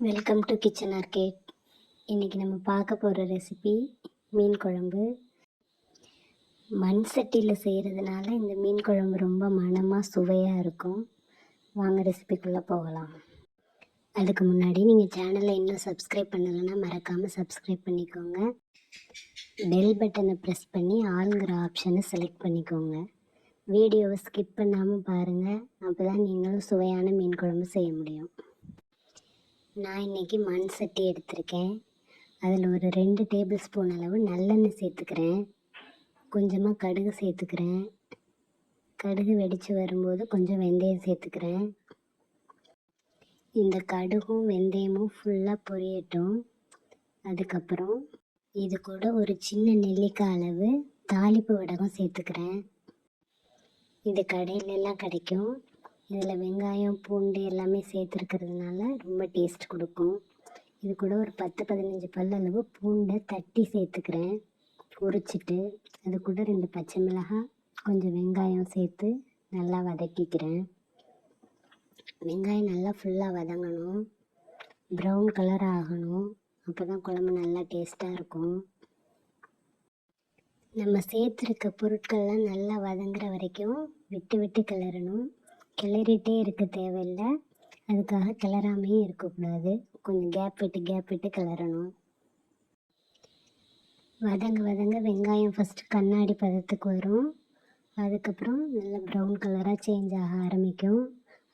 Welcome to kitchen arcade. இன்றைக்கி நம்ம பார்க்க போகிற ரெசிபி மீன் குழம்பு. மண் சட்டியில் செய்கிறதுனால இந்த மீன் குழம்பு ரொம்ப மணமாக சுவையாக இருக்கும். வாங்க ரெசிபிக்குள்ளே போகலாம். அதுக்கு முன்னாடி நீங்கள் சேனலை இன்னும் சப்ஸ்கிரைப் பண்ணலைன்னா மறக்காமல் சப்ஸ்கிரைப் பண்ணிக்கோங்க. பெல் பட்டனை ப்ரெஸ் பண்ணி ஆளுங்கிற ஆப்ஷனை செலக்ட் பண்ணிக்கோங்க. வீடியோவை ஸ்கிப் பண்ணாமல் பாருங்கள். அப்போ தான் நீங்களும் சுவையான மீன் குழம்பு செய்ய முடியும். நான் இன்றைக்கி மண் சட்டி எடுத்திருக்கேன். அதில் ஒரு 2 டேபிள் ஸ்பூன் அளவு நல்லெண்ணெய் சேர்த்துக்கிறேன். கொஞ்சமாக கடுகு சேர்த்துக்கிறேன். கடுகு வெடித்து வரும்போது கொஞ்சம் வெந்தயம் சேர்த்துக்கிறேன். இந்த கடுகும் வெந்தயமும் ஃபுல்லாக பொரியட்டும். அதுக்கப்புறம் இது கூட ஒரு சின்ன நெல்லிக்காய் அளவு தாளிப்பு வடகம் சேர்த்துக்கிறேன். இது கடையிலெல்லாம் கிடைக்கும். இதில் வெங்காயம் பூண்டு எல்லாமே சேர்த்துருக்கிறதுனால ரொம்ப டேஸ்ட் கொடுக்கும். இது கூட ஒரு 10-15 பல் அளவு பூண்டை தட்டி சேர்த்துக்கிறேன் உரிச்சிட்டு. அது கூட 2 பச்சை மிளகாய் கொஞ்சம் வெங்காயம் சேர்த்து நல்லா வதக்கிக்கிறேன். வெங்காயம் நல்லா ஃபுல்லாக வதங்கணும், ப்ரௌன் கலர் ஆகணும். அப்போ தான் குழம்பு நல்லா டேஸ்ட்டாக இருக்கும். நம்ம சேர்த்துருக்க பொருட்கள்லாம் நல்லா வதங்குற வரைக்கும் விட்டு விட்டு கிளறணும். கிளறிட்டே இருக்க தேவையில்லை, அதுக்காக கிளறாமையும் இருக்கக்கூடாது. கொஞ்சம் கேப் விட்டு கிளறணும். வதங்க வெங்காயம் ஃபஸ்ட்டு கண்ணாடி பதத்துக்கு வரும். அதுக்கப்புறம் நல்லா ப்ரௌன் கலராக சேஞ்ச் ஆக ஆரம்பிக்கும்.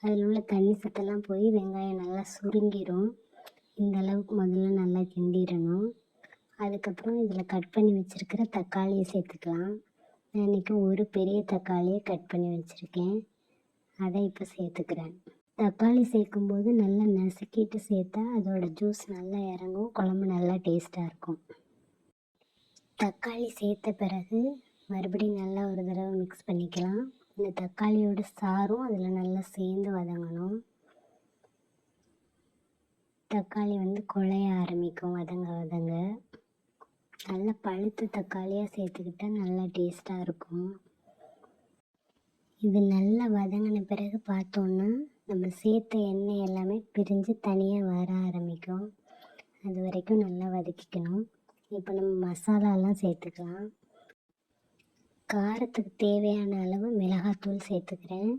அதில் உள்ள தண்ணி சத்தெல்லாம் போய் வெங்காயம் நல்லா சுருங்கிடும். இந்த அளவுக்கு முதல்ல நல்லா கிண்டிடணும். அதுக்கப்புறம் இதில் கட் பண்ணி வச்சுருக்கிற தக்காளியை சேர்த்துக்கலாம். நான் இன்றைக்கி ஒரு பெரிய தக்காளியை கட் பண்ணி வச்சுருக்கேன். அதை இப்போ சேர்த்துக்கிறேன். தக்காளி சேர்க்கும்போது நல்லா நசுக்கிட்டு சேர்த்தா அதோட ஜூஸ் நல்லா இறங்கும், குழம்பு நல்லா டேஸ்ட்டாக இருக்கும். தக்காளி சேர்த்த பிறகு மறுபடியும் நல்லா ஒரு தடவை மிக்ஸ் பண்ணிக்கலாம். இந்த தக்காளியோட சாரும் அதில் நல்லா சேர்ந்து வதங்கணும். தக்காளி குழைய ஆரம்பிக்கும் வதங்க. நல்லா பழுத்த தக்காளியாக சேர்த்துக்கிட்டால் நல்லா டேஸ்ட்டாக இருக்கும். இது நல்லா வதங்கின பிறகு பார்த்தோன்னா நம்ம சேர்த்த எண்ணெய் எல்லாமே பிரிஞ்சு தனியாக வர ஆரம்பிக்கும். அது வரைக்கும் நல்லா வதக்கிக்கணும். இப்போ நம்ம மசாலாலாம் சேர்த்துக்கலாம். காரத்துக்கு தேவையான அளவு மிளகாத்தூள் சேர்த்துக்கிறேன்.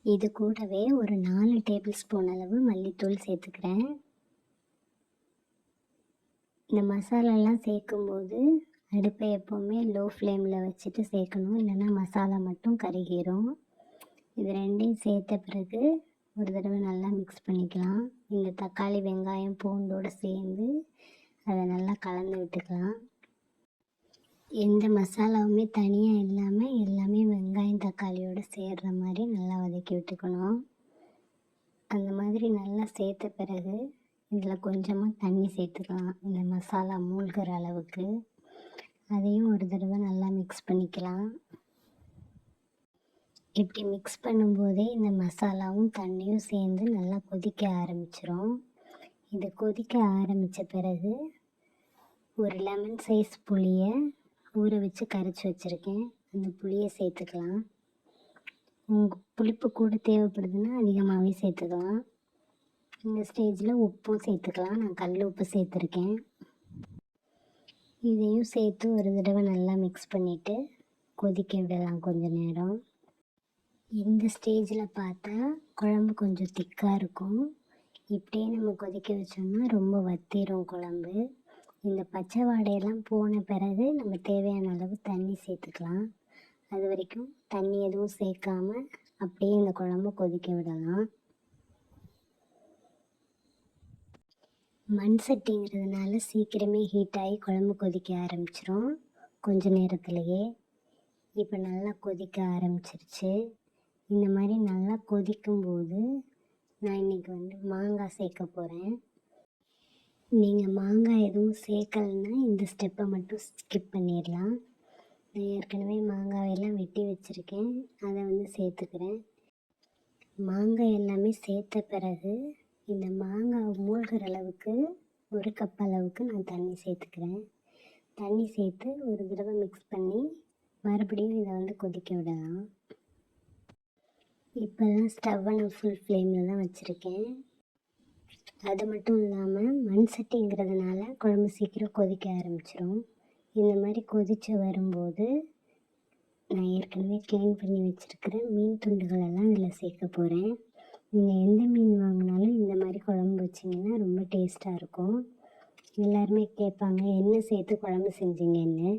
இது கூடவே ஒரு 4 டேபிள் ஸ்பூன் அளவு மல்லித்தூள் சேர்த்துக்கிறேன். இந்த மசாலாலாம் சேர்க்கும்போது அடுப்பை எப்போவுமே லோ ஃப்ளேமில் வச்சுட்டு சேர்க்கணும், இல்லைன்னா மசாலா மட்டும் கருகிரும். இது ரெண்டையும் சேர்த்த பிறகு ஒரு தடவை நல்லா மிக்ஸ் பண்ணிக்கலாம். இந்த தக்காளி வெங்காயம் பூண்டோடு சேர்ந்து அதை நல்லா கலந்து விட்டுக்கலாம். எந்த மசாலாவுமே தனியாக இல்லாமல் எல்லாமே வெங்காயம் தக்காளியோடு சேர்கிற மாதிரி நல்லா வதக்கி விட்டுக்கணும். அந்த மாதிரி நல்லா சேர்த்த பிறகு இதில் கொஞ்சமாக தண்ணி சேர்த்துக்கலாம், இந்த மசாலா மூழ்கிற அளவுக்கு. அதையும் ஒரு தடவை நல்லா மிக்ஸ் பண்ணிக்கலாம். இப்படி மிக்ஸ் பண்ணும்போதே இந்த மசாலாவும் தண்ணியும் சேர்ந்து நல்லா கொதிக்க ஆரம்பிச்சிரும். இது கொதிக்க ஆரம்பித்த பிறகு ஒரு லெமன் சைஸ் புளியை ஊற வச்சு கரைச்சி வச்சுருக்கேன். அந்த புளியை சேர்த்துக்கலாம். உங்கள் புளிப்பு கூட தேவைப்படுதுன்னா அதிகமாகவே சேர்த்துக்கலாம். இந்த ஸ்டேஜில் உப்பும் சேர்த்துக்கலாம். நான் கல் உப்பு சேர்த்துருக்கேன். இதையும் சேர்த்து ஒரு தடவை நல்லா மிக்ஸ் பண்ணிவிட்டு கொதிக்க விடலாம் கொஞ்ச நேரம். இந்த ஸ்டேஜில் பார்த்தா குழம்பு கொஞ்சம் திக்காக இருக்கும். இப்படியே நம்ம கொதிக்க வச்சோம்னா ரொம்ப வத்திரும் குழம்பு. இந்த பச்சை வாடையெல்லாம் போன பிறகு நம்ம தேவையான அளவு தண்ணி சேர்த்துக்கலாம். அது வரைக்கும் தண்ணி எதுவும் சேர்க்காமல் அப்படியே இந்த குழம்பு கொதிக்க விடலாம். மண் சட்டிங்கிறதுனால சீக்கிரமே ஹீட் ஆகி குழம்பு கொதிக்க ஆரம்பிச்சிரும் கொஞ்ச நேரத்துலையே. இப்போ நல்லா கொதிக்க ஆரம்பிச்சிருச்சு. இந்த மாதிரி நல்லா கொதிக்கும்போது நான் இன்றைக்கி மாங்காய் சேர்க்க போகிறேன். நீங்கள் மாங்காய் எதுவும் சேர்க்கலைன்னா இந்த ஸ்டெப்பை மட்டும் ஸ்கிப் பண்ணிடலாம். நான் ஏற்கனவே மாங்காயெல்லாம் வெட்டி வச்சுருக்கேன், அதை சேர்த்துக்கிறேன். மாங்காய் எல்லாமே சேர்த்த பிறகு இந்த மாங்காய் மூழ்கிற அளவுக்கு 1 கப் அளவுக்கு நான் தண்ணி சேர்த்துக்கிறேன். தண்ணி சேர்த்து ஒரு தடவை மிக்ஸ் பண்ணி மறுபடியும் இதை கொதிக்க விடலாம். இப்போல்லாம் ஸ்டவ்வை நான் ஃபுல் ஃப்ளேமில் தான் வச்சுருக்கேன். அது மட்டும் இல்லாமல் மண் சட்டிங்கிறதுனால குழம்பு சீக்கிரம் கொதிக்க ஆரம்பிச்சிடும். இந்த மாதிரி கொதித்து வரும்போது நான் ஏற்கனவே க்ளீன் பண்ணி வச்சுருக்கிற மீன் துண்டுகளெல்லாம் இதில் சேர்க்க போகிறேன். நீங்கள் எந்த மீன் வாங்கினாலும் இந்த மாதிரி குழம்பு வச்சிங்கன்னா ரொம்ப டேஸ்ட்டாக இருக்கும். எல்லாருமே கேட்பாங்க என்ன சேர்த்து குழம்பு செஞ்சீங்கன்னு.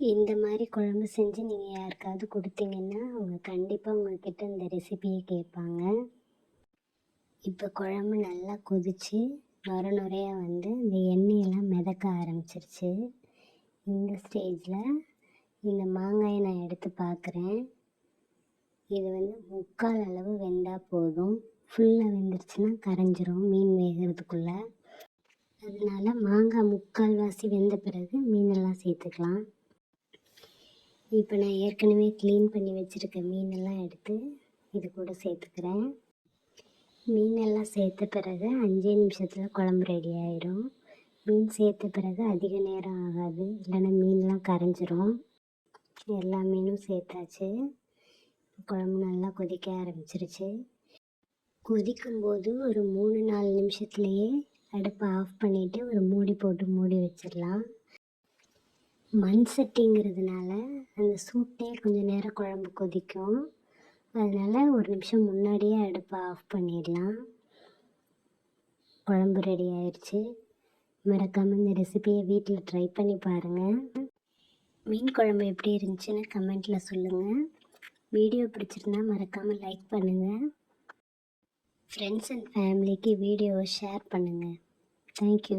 இந்த மாதிரி குழம்பு செஞ்சு நீங்கள் யாருக்காவது கொடுத்தீங்கன்னா அவங்க கண்டிப்பாக உங்கள்கிட்ட இந்த ரெசிபியை கேட்பாங்க. இப்போ குழம்பு நல்லா கொதித்து நுரையாக வந்து இந்த எண்ணெயெல்லாம் மிதக்க ஆரம்பிச்சிருச்சு. இந்த ஸ்டேஜில் இந்த மாங்காயை நான் எடுத்து பார்க்குறேன். இது வந்து 3/4 அளவு வெந்தால் போதும். ஃபுல்லாக வெந்துருச்சுன்னா கரைஞ்சிரும் மீன் வேகிறதுக்குள்ளே. அதனால மாங்காய் 3/4 வாசி வெந்த பிறகு மீனெல்லாம் சேர்த்துக்கலாம். இப்போ நான் ஏற்கனவே க்ளீன் பண்ணி வச்சுருக்க மீனெல்லாம் எடுத்து இது கூட சேர்த்துக்கிறேன். மீனெல்லாம் சேர்த்த பிறகு 5 நிமிஷத்தில் குழம்பு ரெடி ஆயிடும். மீன் சேர்த்த பிறகு அதிக நேரம் ஆகாது, இல்லைன்னா மீன்லாம் கரைஞ்சிரும். எல்லா மீனும் சேர்த்தாச்சு. குழம்பு நல்லா கொதிக்க ஆரம்பிச்சிருச்சு. கொதிக்கும்போது ஒரு 3-4 நிமிஷத்துலேயே அடுப்பை ஆஃப் பண்ணிவிட்டு ஒரு மூடி போட்டு மூடி வச்சிடலாம். மண் சட்டிங்கிறதுனால அந்த சூட்டே கொஞ்சம் நேரம் குழம்பு கொதிக்கும். அதனால் 1 நிமிஷம் முன்னாடியே அடுப்பை ஆஃப் பண்ணிடலாம். குழம்பு ரெடி ஆயிடுச்சு. மறக்காமல் இந்த ரெசிபியை வீட்டில் ட்ரை பண்ணி பாருங்கள். மீன் குழம்பு எப்படி இருந்துச்சுன்னு கமெண்ட்டில் சொல்லுங்கள். வீடியோ பிடிச்சிருந்தா மறக்காமல் லைக் பண்ணுங்கள். ஃப்ரெண்ட்ஸ் அண்ட் ஃபேமிலிக்கு வீடியோவை ஷேர் பண்ணுங்கள். தேங்க்யூ.